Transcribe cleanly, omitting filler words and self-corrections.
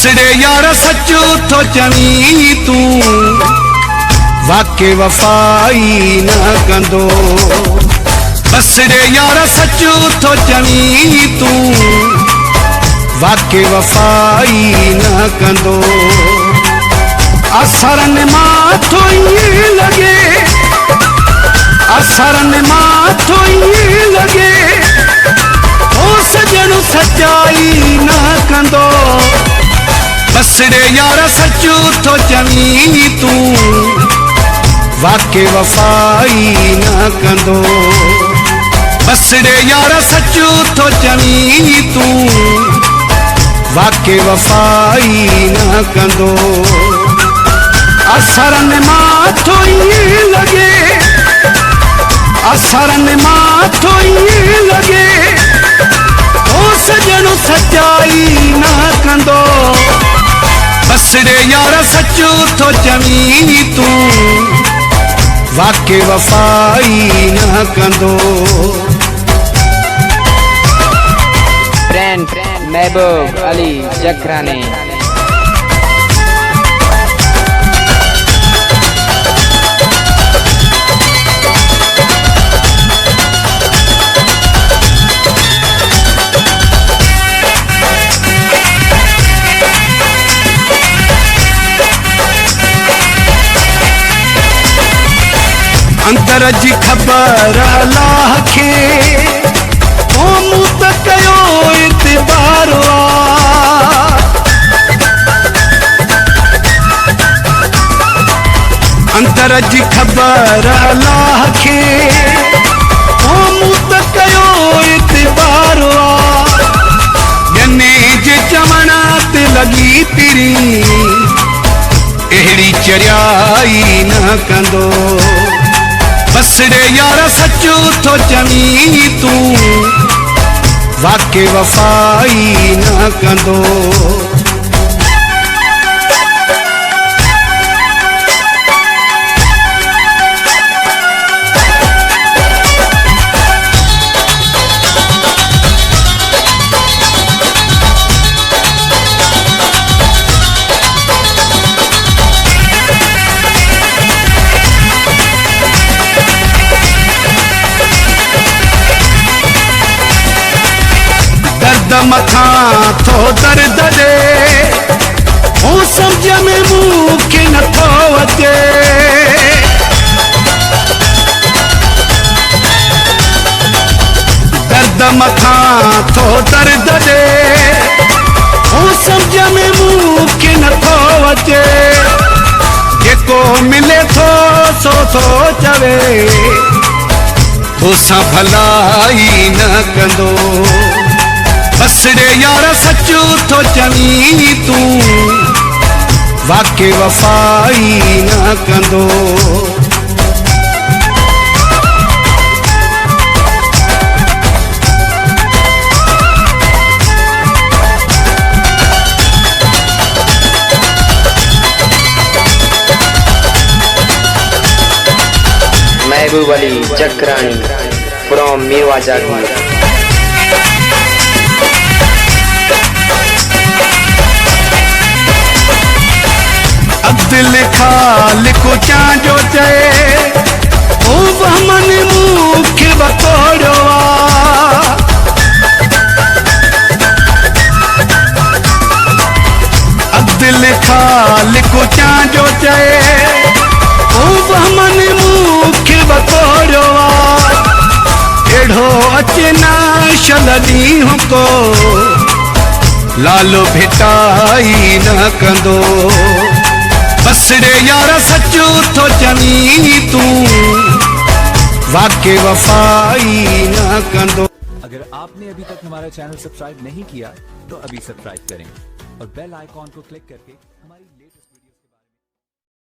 बसड़े यार सचो तो चवी तू वाके वफाई न कंदो। बसड़े यार सचो तो चवी तू वाके वफाई न कंदो। असरन माथो ये लगे, असरन माथो ये लगे, ओ सजन सच्चाई न कंदो। बसड़े यार सचो तो चवी तू वाके वफाई न कंदो। बसड़े यार सचो तो चवी तू वाके वफाई न कंदो। असरन माथो ये लगे, असरन माथो ये लगे, ओ सजन सच्चाई न कंदो। बसड़े यार सचो तो चवी तू वाके वफाई न कंदो। फ्रेंड महबूब अली जकरानी। अंतर जी खबर अल्लाह खे ओ मूं त कयो इतबार अंतर जी खबर अल्लाह खे ओ मूं त कयो इतबार जने जे चवण ते लगी पिरी अहिड़ी चरियाई न कंदो। बसड़े यार सचो तो चवी तू वाके वफाई न कंदो। मथा थो दर्द दे हूँ समझ में मूंखे नथो अचे। दर्द मथा थो दर्द दे हूँ समझ में मूंखे नथो अचे। जेको मिले थो सो थो चवे तोसां भलाई न कंदो। बसड़े यार सचो तो चवी तू वाके वफाई न कंदो। महबूब अली जकरानी फ्रॉम मीरवा जागीर। दिल खाल को चांजो चए ओ बहमन मूंखे बतोड़ो। दिल खाल को चांजो चए ओ बहमन मूंखे बतोड़ो। एढ़ो अचे ना शल ॾींहुं को लालो भेटाई न कंदो। बसड़े यार सचो तो चवी तू वाके वफाई न कंदो। अगर आपने अभी तक हमारा चैनल सब्सक्राइब नहीं किया तो अभी सब्सक्राइब करें और बेल आइकॉन को क्लिक करके हमारी